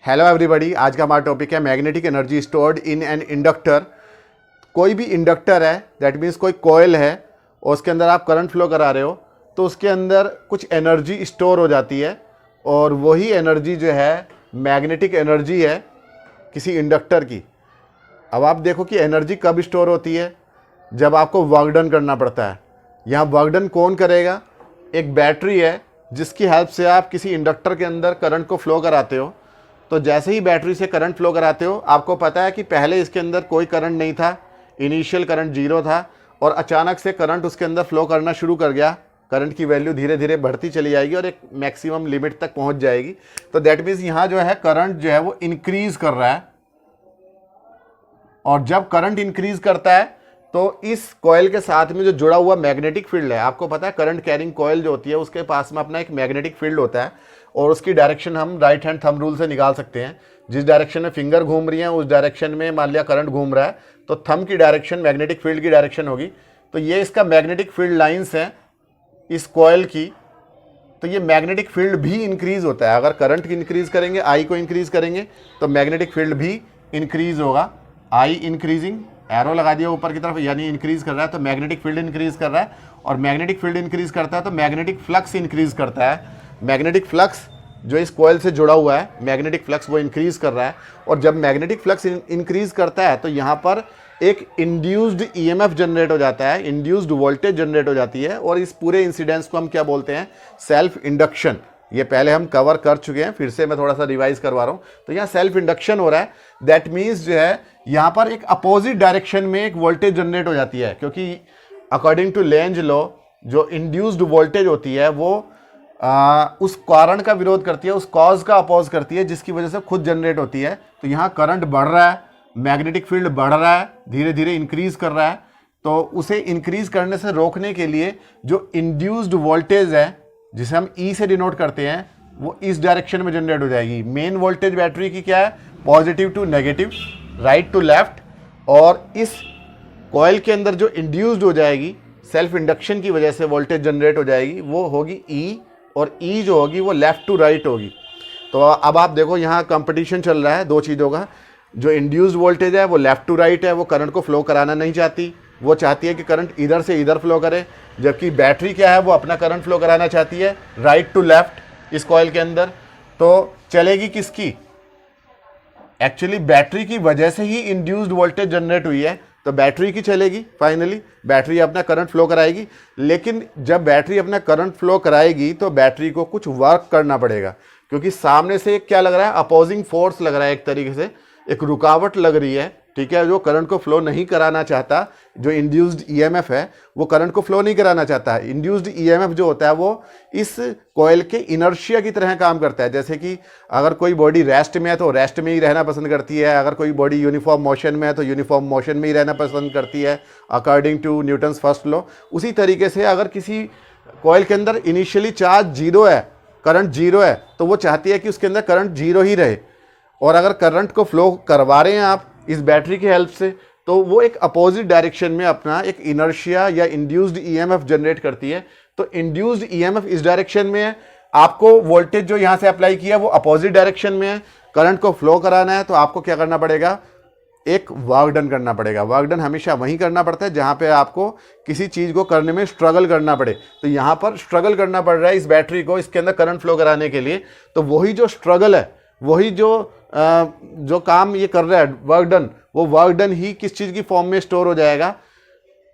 Hello everybody, आज का हमारा टॉपिक है magnetic energy stored in an inductor. कोई भी इंडक्टर है, दैट मीन्स कोई कॉइल है और उसके अंदर आप करंट फ्लो करा रहे हो तो उसके अंदर कुछ एनर्जी स्टोर हो जाती है और वही एनर्जी जो है मैग्नेटिक एनर्जी है किसी इंडक्टर की। अब आप देखो कि एनर्जी कब स्टोर होती है, जब आपको वर्क डन करना पड़ता है। यहाँ वर्क डन कौन करेगा? एक बैटरी है जिसकी हेल्प से आप किसी इंडक्टर के अंदर करंट को फ्लो कराते हो। तो जैसे ही बैटरी से करंट फ्लो कराते हो, आपको पता है कि पहले इसके अंदर कोई करंट नहीं था, इनिशियल करंट जीरो था और अचानक से करंट उसके अंदर फ्लो करना शुरू कर गया। करंट की वैल्यू धीरे धीरे बढ़ती चली जाएगी और एक मैक्सिमम लिमिट तक पहुंच जाएगी। तो दैट मीन्स यहाँ जो है करंट जो है वो इंक्रीज कर रहा है और जब करंट इंक्रीज करता है तो इस कॉइल के साथ में जो जुड़ा हुआ मैग्नेटिक फील्ड है, आपको पता है करंट कैरिंग कॉइल जो होती है उसके पास में अपना एक मैग्नेटिक फील्ड होता है और उसकी डायरेक्शन हम राइट हैंड थंब रूल से निकाल सकते हैं। जिस डायरेक्शन में फिंगर घूम रही है उस डायरेक्शन में मान लिया करंट घूम रहा है तो थंब की डायरेक्शन मैग्नेटिक फील्ड की डायरेक्शन होगी। तो ये इसका मैग्नेटिक फील्ड लाइन्स है इस कॉइल की। तो ये मैग्नेटिक फील्ड भी इंक्रीज होता है। अगर करंट इंक्रीज करेंगे, आई को इंक्रीज करेंगे तो मैग्नेटिक फील्ड भी इंक्रीज होगा। आई इंक्रीजिंग, एरो लगा दिया ऊपर की तरफ, यानी इंक्रीज कर रहा है तो मैग्नेटिक फील्ड इंक्रीज कर रहा है और मैग्नेटिक फील्ड इंक्रीज करता है तो मैग्नेटिक फ्लक्स इंक्रीज करता है। मैग्नेटिक फ्लक्स जो इस कॉइल से जुड़ा हुआ है, मैग्नेटिक फ्लक्स वो इंक्रीज कर रहा है और जब मैग्नेटिक फ्लक्स इंक्रीज करता है तो यहाँ पर एक इंड्यूस्ड ईएमएफ जनरेट हो जाता है, इंड्यूस्ड वोल्टेज जनरेट हो जाती है और इस पूरे इंसिडेंस को हम क्या बोलते हैं? Self induction. ये पहले हम कवर कर चुके हैं, फिर से मैं थोड़ा सा रिवाइज करवा रहा हूँ। तो यहाँ सेल्फ इंडक्शन हो रहा है, दैट मीन्स जो है यहाँ पर एक अपोजिट डायरेक्शन में एक वोल्टेज जनरेट हो जाती है, क्योंकि अकॉर्डिंग टू लेंज लॉ जो इंड्यूस्ड वोल्टेज होती है वो उस कारण का विरोध करती है, उस कॉज का अपोज करती है जिसकी वजह से खुद जनरेट होती है। तो यहाँ करंट बढ़ रहा है, मैग्नेटिक फील्ड बढ़ रहा है, धीरे धीरे इंक्रीज कर रहा है। तो उसे इंक्रीज करने से रोकने के लिए जो इंड्यूस्ड वोल्टेज है जिसे हम ई से डिनोट करते हैं वो इस डायरेक्शन में जनरेट हो जाएगी। मेन वोल्टेज बैटरी की क्या है? Positive to negative, right to left. और इस कॉइल के अंदर जो इंड्यूस्ड हो जाएगी सेल्फ इंडक्शन की वजह से वोल्टेज जनरेट हो जाएगी वो होगी ई, और ई जो होगी वो लेफ्ट टू राइट होगी। तो अब आप देखो यहाँ कंपटीशन चल रहा है दो चीज़ों का। जो इंड्यूस्ड वोल्टेज है वो लेफ्ट टू राइट है, वो करंट को फ्लो कराना नहीं चाहती, वो चाहती है कि करंट इधर से इधर फ्लो करे। जबकि बैटरी क्या है, वो अपना करंट फ्लो कराना चाहती है राइट टू लेफ्ट इस कॉइल के अंदर। तो चलेगी किसकी? एक्चुअली बैटरी की वजह से ही इंड्यूस्ड वोल्टेज जनरेट हुई है तो बैटरी की चलेगी। फाइनली बैटरी अपना करंट फ्लो कराएगी, लेकिन जब बैटरी अपना करंट फ्लो कराएगी तो बैटरी को कुछ वर्क करना पड़ेगा, क्योंकि सामने से एक क्या लग रहा है? अपोजिंग फोर्स लग रहा है, एक तरीके से एक रुकावट लग रही है, ठीक है, जो करंट को फ्लो नहीं कराना चाहता। जो इंड्यूस्ड ईएमएफ है वो करंट को फ्लो नहीं कराना चाहता है। इंड्यूस्ड ईएमएफ जो होता है वो इस कॉइल के इनर्शिया की तरह काम करता है। जैसे कि अगर कोई बॉडी रेस्ट में है तो रेस्ट में ही रहना पसंद करती है, अगर कोई बॉडी यूनिफॉर्म मोशन में है तो यूनिफॉर्म मोशन में ही रहना पसंद करती है according to Newton's first law. उसी तरीके से अगर किसी कॉइल के अंदर इनिशियली चार्ज जीरो है, करंट जीरो है, तो वो चाहती है कि उसके अंदर करंट जीरो ही रहे। और अगर करंट को फ्लो करवा रहे हैं आप इस बैटरी की हेल्प से तो वो एक अपोजिट डायरेक्शन में अपना एक इनर्शिया या इंड्यूस्ड ईएमएफ जनरेट करती है। तो इंड्यूस्ड ईएमएफ इस डायरेक्शन में है, आपको वोल्टेज जो यहाँ से अप्लाई किया वो अपोजिट डायरेक्शन में है, करंट को फ्लो कराना है तो आपको क्या करना पड़ेगा? एक वर्क डन करना पड़ेगा। वर्क डन हमेशा वहीं करना पड़ता है जहाँ पे आपको किसी चीज़ को करने में स्ट्रगल करना पड़े। तो यहाँ पर स्ट्रगल करना पड़ रहा है इस बैटरी को इसके अंदर करंट फ्लो कराने के लिए। तो वही जो स्ट्रगल है, वही जो काम ये कर रहा है वर्क डन, वो वर्क डन ही किस चीज़ की फॉर्म में स्टोर हो जाएगा?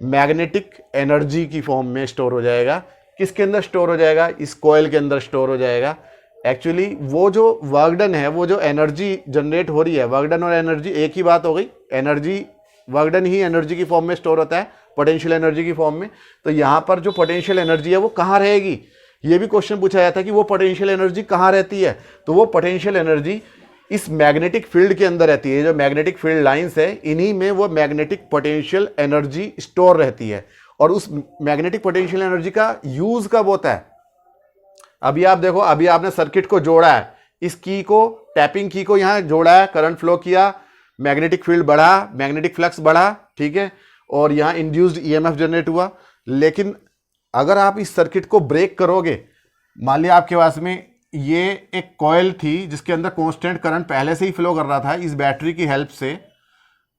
मैग्नेटिक एनर्जी की फॉर्म में स्टोर हो जाएगा। किसके अंदर स्टोर हो जाएगा? इस कॉइल के अंदर स्टोर हो जाएगा। एक्चुअली वो जो वर्क डन है, वो जो एनर्जी जनरेट हो रही है, वर्क डन और एनर्जी एक ही बात हो गई। एनर्जी, वर्क डन ही एनर्जी की फॉर्म में स्टोर होता है, पोटेंशियल एनर्जी की फॉर्म में। तो यहाँ पर जो पोटेंशियल एनर्जी है वो कहाँ रहेगी? ये भी क्वेश्चन पूछा जाता है कि वो पोटेंशियल एनर्जी कहाँ रहती है। तो वो पोटेंशियल एनर्जी इस मैग्नेटिक फील्ड के अंदर रहती है। जो मैग्नेटिक फील्ड लाइंस है इन्हीं में वो मैग्नेटिक पोटेंशियल एनर्जी स्टोर रहती है। और उस मैग्नेटिक पोटेंशियल एनर्जी का यूज कब होता है? अभी आप देखो, अभी आपने सर्किट को जोड़ा है, इस की को, टैपिंग की को यहाँ जोड़ा है, करंट फ्लो किया, मैग्नेटिक फील्ड बढ़ा, मैग्नेटिक फ्लक्स बढ़ा, ठीक है, और यहाँ इंड्यूस्ड ईएमएफ जनरेट हुआ। लेकिन अगर आप इस सर्किट को ब्रेक करोगे, मान लिया आपके पास में ये एक कॉइल थी जिसके अंदर कांस्टेंट करंट पहले से ही फ्लो कर रहा था इस बैटरी की हेल्प से।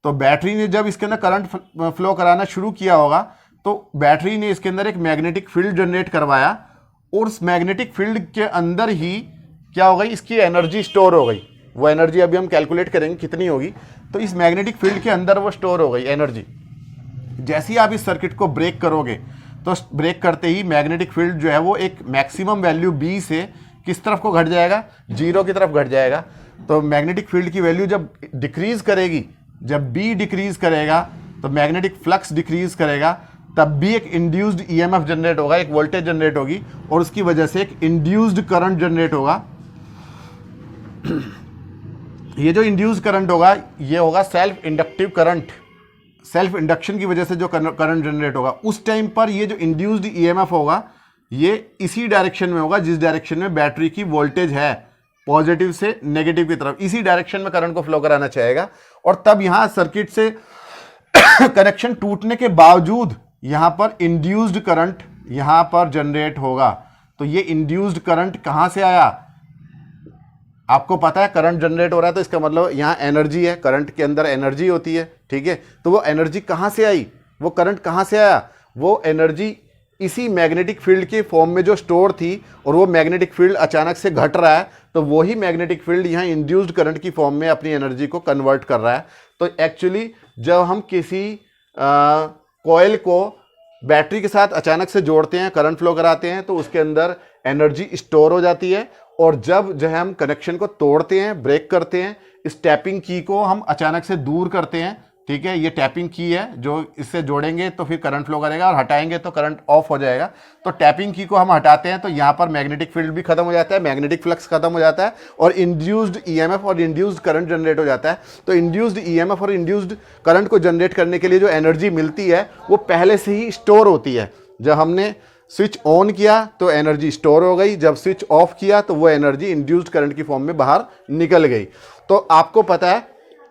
तो बैटरी ने जब इसके अंदर करंट फ्लो कराना शुरू किया होगा तो बैटरी ने इसके अंदर एक मैग्नेटिक फील्ड जनरेट करवाया, और उस मैग्नेटिक फील्ड के अंदर ही क्या हो गई, इसकी एनर्जी स्टोर हो गई। वो एनर्जी अभी हम कैलकुलेट करेंगे कितनी होगी। तो इस मैग्नेटिक फील्ड के अंदर वो स्टोर हो गई एनर्जी। जैसे ही आप इस सर्किट को ब्रेक करोगे तो ब्रेक करते ही मैग्नेटिक फील्ड जो है वो एक मैक्सिमम वैल्यू बी से किस तरफ को घट जाएगा, 0 की तरफ घट जाएगा। तो मैग्नेटिक फील्ड की वैल्यू जब डिक्रीज करेगी, जब बी डिक्रीज करेगा तो मैग्नेटिक फ्लक्स डिक्रीज करेगा, तब भी एक इंड्यूस्ड ईएमएफ जनरेट होगा, एक वोल्टेज जनरेट होगी, और उसकी वजह से एक इंड्यूस्ड करंट जनरेट होगा। ये जो इंड्यूस्ड करंट होगा ये होगा self inductive current. Self induction की वजह से जो करंट जनरेट होगा, उस टाइम पर ये जो इंड्यूस्ड ईएमएफ होगा ये इसी डायरेक्शन में होगा जिस डायरेक्शन में बैटरी की वोल्टेज है, पॉजिटिव से नेगेटिव की तरफ, इसी डायरेक्शन में करंट को फ्लो कराना चाहेगा। और तब यहां सर्किट से कनेक्शन टूटने के बावजूद यहां पर इंड्यूस्ड करंट यहां पर जनरेट होगा। तो ये इंड्यूस्ड करंट कहां से आया, आपको पता है करंट जनरेट हो रहा है तो इसका मतलब यहां एनर्जी है, करंट के अंदर एनर्जी होती है, ठीक है। तो वो एनर्जी कहां से आई, वो करंट कहां से आया, वो एनर्जी इसी मैग्नेटिक फील्ड के फॉर्म में जो स्टोर थी, और वो मैग्नेटिक फील्ड अचानक से घट रहा है, तो वही मैग्नेटिक फील्ड यहाँ इंड्यूस्ड करंट की फॉर्म में अपनी एनर्जी को कन्वर्ट कर रहा है। तो एक्चुअली जब हम किसी कॉइल को बैटरी के साथ अचानक से जोड़ते हैं, करंट फ्लो कराते हैं, तो उसके अंदर एनर्जी स्टोर हो जाती है। और जब जो है हम कनेक्शन को तोड़ते हैं, ब्रेक करते हैं, इस टैपिंग की को हम अचानक से दूर करते हैं, ठीक है। ये टैपिंग की है जो इससे जोड़ेंगे तो फिर करंट फ्लो करेगा, और हटाएंगे तो करंट ऑफ हो जाएगा। तो टैपिंग की को हम हटाते हैं तो यहाँ पर मैग्नेटिक फील्ड भी खत्म हो जाता है, मैग्नेटिक फ्लक्स खत्म हो जाता है, और इंड्यूस्ड ईएमएफ और इंड्यूस्ड करंट जनरेट हो जाता है। तो इंड्यूस्ड ईएमएफ और इंड्यूस्ड करंट को जनरेट करने के लिए जो एनर्जी मिलती है वो पहले से ही स्टोर होती है। जब हमने स्विच ऑन किया तो एनर्जी स्टोर हो गई, जब स्विच ऑफ किया तो वो एनर्जी इंड्यूस्ड करंट की फॉर्म में बाहर निकल गई। तो आपको पता है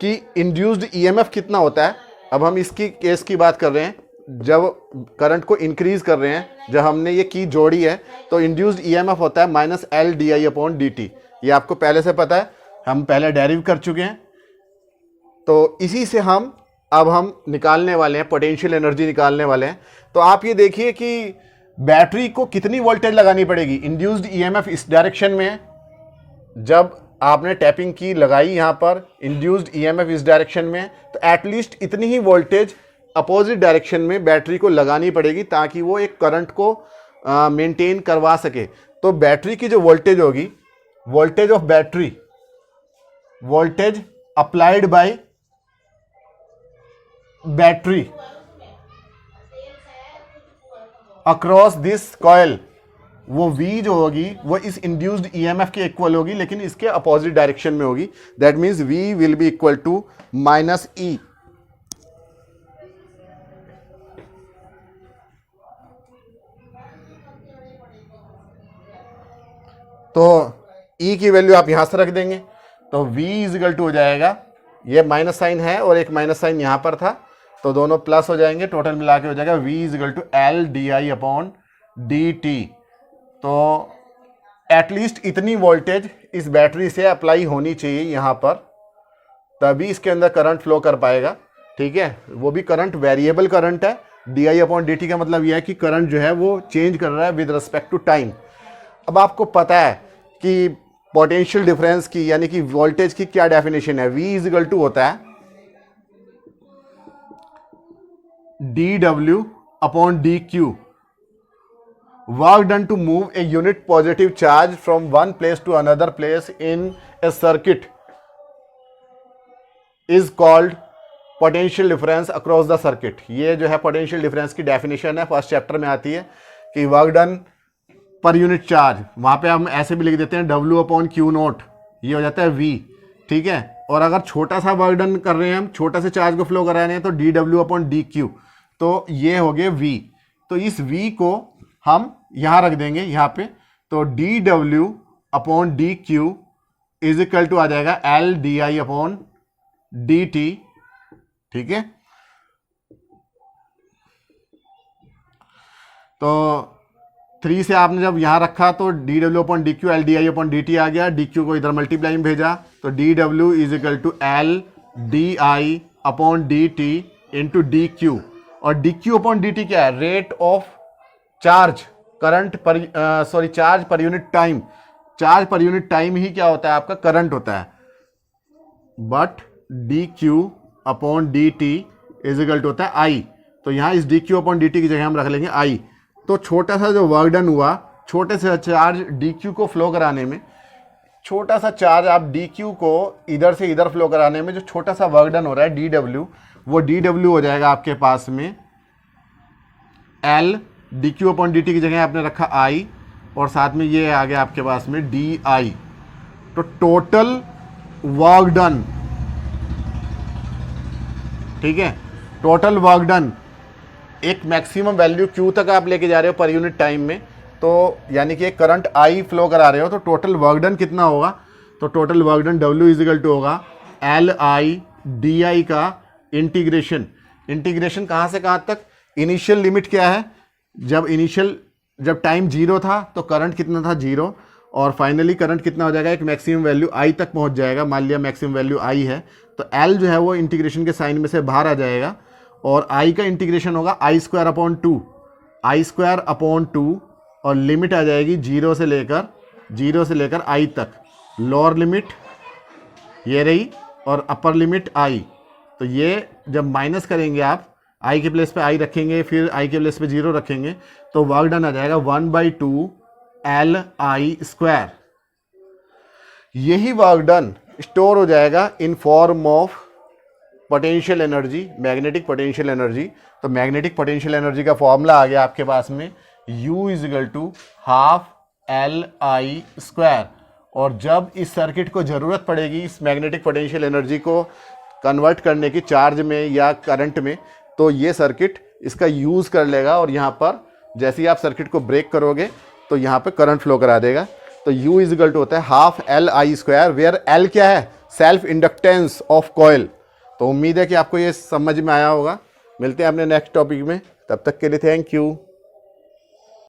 कि इंड्यूस्ड ईएमएफ कितना होता है। अब हम इसकी केस की बात कर रहे हैं, जब करंट को इंक्रीज कर रहे हैं, जब हमने ये की जोड़ी है तो इंड्यूस्ड ईएमएफ होता है -LdI/dt। ये आपको पहले से पता है, हम पहले डेरिव कर चुके हैं। तो इसी से हम निकालने वाले हैं, पोटेंशियल एनर्जी निकालने वाले हैं। तो आप ये देखिए कि बैटरी को कितनी वोल्टेज लगानी पड़ेगी। इंड्यूस्ड ईएमएफ इस डायरेक्शन में है, जब आपने टैपिंग की लगाई यहाँ पर, इंड्यूस्ड ईएमएफ इस डायरेक्शन में है, तो एटलीस्ट इतनी ही वोल्टेज अपोजिट डायरेक्शन में बैटरी को लगानी पड़ेगी ताकि वो एक करंट को मेंटेन करवा सके। तो बैटरी की जो वोल्टेज होगी, voltage of battery, voltage applied by battery across this coil, वो V जो होगी वो इस इंड्यूस्ड ईएमएफ के इक्वल होगी, लेकिन इसके अपोजिट डायरेक्शन में होगी। That means V will be equal to -E। तो E की वैल्यू आप यहां से रख देंगे, तो V इज इक्वल टू हो जाएगा, ये माइनस साइन है और एक माइनस साइन यहां पर था, तो दोनों प्लस हो जाएंगे, टोटल मिला के हो जाएगा V is equal to LdI/dt। तो एटलीस्ट इतनी वोल्टेज इस बैटरी से अप्लाई होनी चाहिए यहाँ पर, तभी इसके अंदर करंट फ्लो कर पाएगा, ठीक है। वो भी करंट वेरिएबल करंट है, DI/dt का मतलब यह है कि करंट जो है वो चेंज कर रहा है विद रिस्पेक्ट टू टाइम। अब आपको पता है कि पोटेंशियल डिफरेंस की यानी कि वोल्टेज की क्या डेफिनेशन है। V इज इक्वल टू होता है dW/dQ, work done to move a unit positive charge from one place to another place in a circuit is called potential difference across the circuit। ये जो है potential difference की definition है, first chapter में आती है कि work done per unit charge, वहां पे हम ऐसे भी लिख देते हैं W/Q0, ये हो जाता है V, ठीक है। और अगर छोटा सा वर्क डन कर रहे हैं, हम छोटा से चार्ज को फ्लो करा रहे हैं, तो dW/dQ, तो ये हो गए V। तो इस V को हम यहां रख देंगे यहां पे, तो dW/dQ इज इक्वल टू आ जाएगा LdI/dt, ठीक है। तो 3 से आपने जब यहाँ रखा तो डी डब्ल्यू upon d q l d i upon D t आ गया, डी क्यू को इधर मल्टीप्लाई में भेजा तो डी डब्ल्यू is equal to l d i upon D t into d q, और d Q upon D t क्या है, रेट ऑफ चार्ज करंट पर charge per unit time, charge per unit time ही क्या होता है आपका करंट होता है, but D Q upon D T is equal to होता है आई। तो यहाँ इस D Q upon D T की जगह हम रख लेंगे आई। तो छोटा सा जो वर्क डन हुआ, छोटे से चार्ज डी क्यू को फ्लो कराने में, छोटा सा चार्ज आप डी क्यू को इधर से इधर फ्लो कराने में जो छोटा सा वर्क डन हो रहा है डी डब्ल्यू, वो डी डब्ल्यू हो जाएगा आपके पास में L, D Q upon D T की जगह आपने रखा आई, और साथ में ये आ गया आपके पास में डी आई। तो टोटल वर्क डन, ठीक है, टोटल वर्क डन एक मैक्सिमम वैल्यू क्यू तक आप लेके जा रहे हो पर यूनिट टाइम में, तो यानी कि एक करंट आई फ्लो करा रहे हो, तो टोटल वर्क डन कितना होगा, तो total work done W is equal to होगा एल आई डी आई का इंटीग्रेशन, इंटीग्रेशन कहाँ से कहाँ तक, इनिशियल लिमिट क्या है, जब टाइम 0 था तो करंट कितना था 0, और फाइनली करंट कितना हो जाएगा, एक मैक्सिमम वैल्यू आई तक पहुंच जाएगा, मान लिया मैक्सिमम वैल्यू आई है, तो एल जो है वो इंटीग्रेशन के साइन में से बाहर आ जाएगा, और आई का इंटीग्रेशन होगा आई स्क्वायर अपॉन 2, आई स्क्वायर अपॉन 2, और लिमिट आ जाएगी 0 से लेकर आई तक, लोअर लिमिट ये रही और अपर लिमिट आई। तो ये जब माइनस करेंगे आप, आई के प्लेस पे आई रखेंगे, फिर आई के प्लेस पे 0 रखेंगे, तो वर्क डन आ जाएगा 1/2 एल आई स्क्वायर। यही वर्क डन स्टोर हो जाएगा in form of potential energy, magnetic potential energy. तो मैग्नेटिक पोटेंशियल एनर्जी का फॉर्मूला आ गया आपके पास में U is equal to half L I square, और जब इस सर्किट को ज़रूरत पड़ेगी इस मैग्नेटिक पोटेंशियल एनर्जी को कन्वर्ट करने की चार्ज में या करंट में, तो ये सर्किट इसका यूज़ कर लेगा, और यहाँ पर जैसे ही आप सर्किट को ब्रेक करोगे तो यहाँ पे करंट फ्लो करा देगा। तो U इज इक्वल टू होता है half L I square, where L क्या है, सेल्फ इंडक्टेंस ऑफ कॉइल। तो उम्मीद है कि आपको ये समझ में आया होगा। मिलते हैं अपने नेक्स्ट टॉपिक में, तब तक के लिए थैंक यू।